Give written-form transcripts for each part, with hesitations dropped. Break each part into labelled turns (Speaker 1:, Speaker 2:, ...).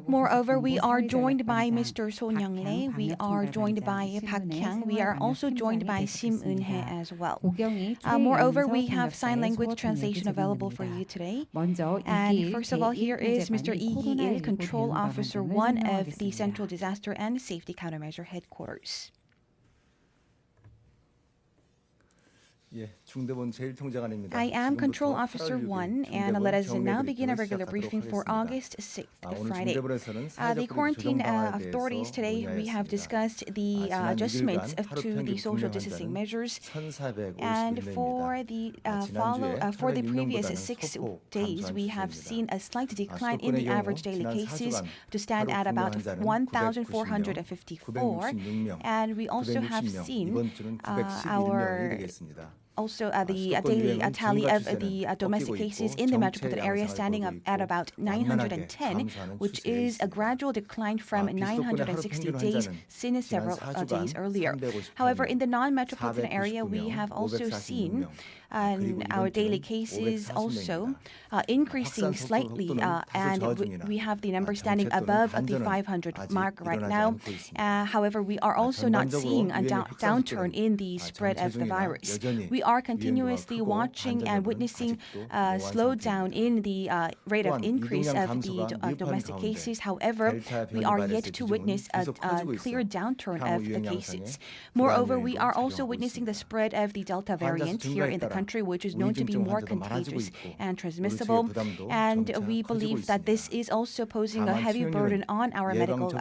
Speaker 1: Moreover, we are joined by Mr. Son Young-rae, we are joined by Park Kyang, we are also joined by Sim Eun-hye as well. Moreover, we have sign language translation available for you today. And first of all, here is Mr. Lee Hee-il, Control Officer 1 of the Central Disaster and Safety Countermeasure Headquarters. I am Control Officer 1, and let us now begin a regular briefing for August 6th, Friday. The quarantine authorities today, we have discussed the adjustments to the social distancing measures, and for the previous 6 days, we have seen a slight decline in the average daily cases to stand at about 1,454, and we also have seen the daily tally of the domestic cases in the metropolitan area standing up at about 910, which is a gradual decline from 960 days seen several days earlier. However, in the non-metropolitan area, we have also seen our daily cases also increasing slightly, and we have the number standing above the 500 mark right now. However, we are also not seeing a downturn in the spread of the virus. We are continuously watching and witnessing a slowdown in the rate of increase of the domestic cases. However, we are yet to witness a clear downturn of the cases. Moreover, we are also witnessing the spread of the Delta variant here in the country, which is known to be more contagious and transmissible. And we believe that this is also posing a heavy burden on our medical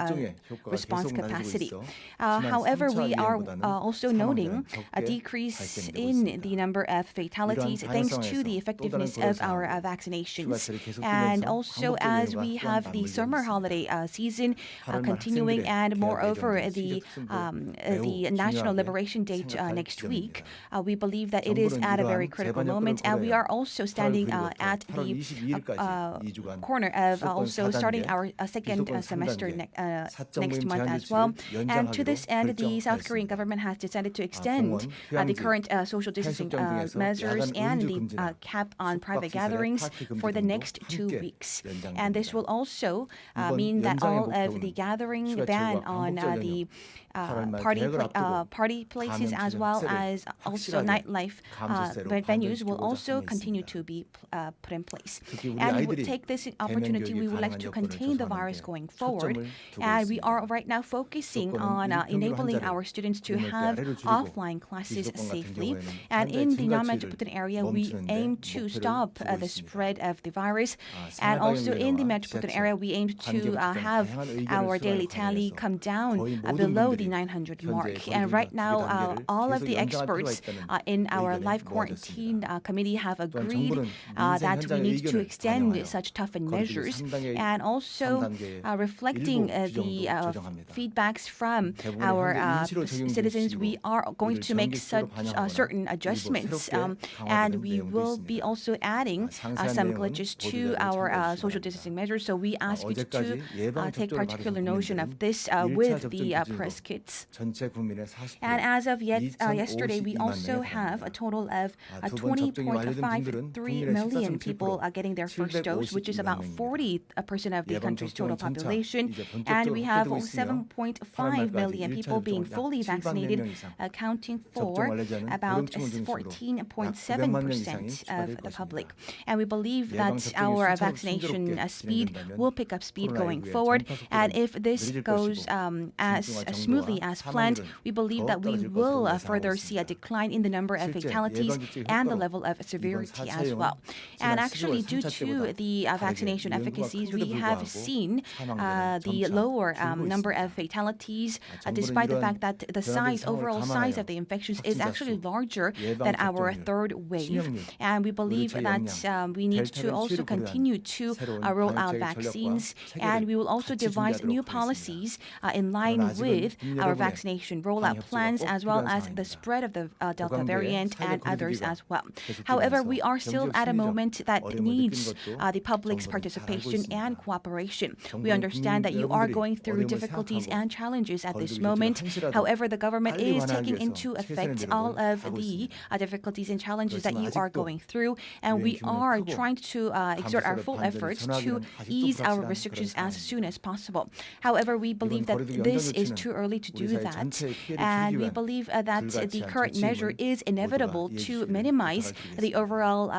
Speaker 1: response capacity. However, we are also noting a decrease in the number of fatalities thanks to the effectiveness of our vaccinations. And also, as we have the summer holiday season continuing, and moreover the National Liberation Day next week, we believe that it is at a very critical moment, and we are also standing at the corner of also starting our second semester next month as well. And to this end, the South Korean government has decided to extend the current social distancing measures and the cap on private gatherings for the next 2 weeks. And this will also mean that all of the gathering ban on the party places as well as also nightlife venues will also continue to be put in place. And we would take this opportunity, we would like to contain the virus going forward. And we are right now focusing on enabling our students to have offline classes safely. And in the non-metropolitan area, we aim to stop the spread of the virus. And also in the metropolitan area, we aim to have our daily tally come down below the 900 mark. And right now, all of the experts in our live quarantine committee have agreed that we need to extend such toughened measures. And also reflecting the feedbacks from our citizens, we are going to make such certain adjustments. And we will be also adding some glitches to our social distancing measures. So we ask you to take particular notion of this with the press kits. And as of yesterday, we also have a total of 20.53 million people getting their first dose, which is about 40% of the country's total population. And we have 7.5 million people being fully vaccinated, accounting for about 14.7% of the public. And we believe that our vaccination speed will pick up speed going forward. And if this goes as smoothly as planned, we believe that we will further see a decline in the number of fatalities and the level of severity as well. And actually, due to the vaccination efficacies, we have seen the lower number of fatalities, despite the fact that the overall size of the infections is actually larger than our third wave. And we believe that we need to also continue to roll out vaccines, and we will also devise new policies in line with our vaccination rollout plans, as well as the spread of the Delta variant and others as well. However, we are still at a moment that needs the public's participation and cooperation. We understand that you are going through difficulties and challenges at this moment. However, the government is taking into effect all of the the difficulties and challenges that you are going through, and we are trying to exert our full efforts to ease our restrictions as soon as possible. However, we believe that this is too early to do that, and we believe that the current measure is inevitable to minimize the overall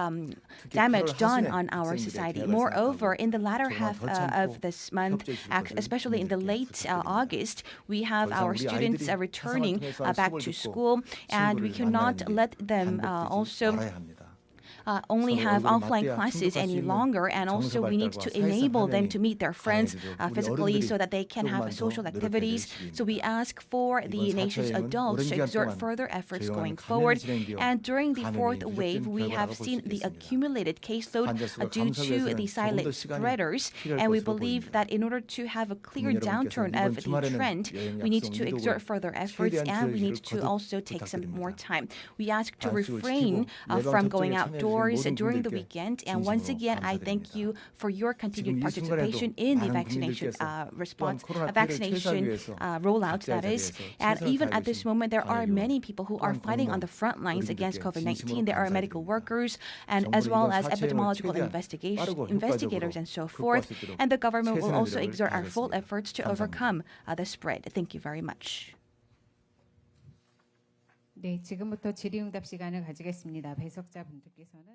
Speaker 1: damage done on our society. Moreover, in the latter half of this month, especially in the late August, we have our students returning back to school, and we cannot let them also only have offline classes any longer, and also we need to enable them to meet their friends physically so that they can have social activities. So we ask for the nation's adults to exert further efforts going forward. And during the fourth wave, we have seen the accumulated caseload due to the silent spreaders, and we believe that in order to have a clear downturn of the trend, we need to exert further efforts, and we need to also take some more time. We ask to refrain from going outdoors during the weekend, and once again, I thank you for your continued participation in the vaccination vaccination rollout, that is. And even at this moment, there are many people who are fighting on the front lines against COVID-19. There are medical workers, and as well as epidemiological investigators and so forth. And the government will also exert our full efforts to overcome the spread. Thank you very much.
Speaker 2: 네, 지금부터 질의응답 시간을 가지겠습니다. 배석자분들께서는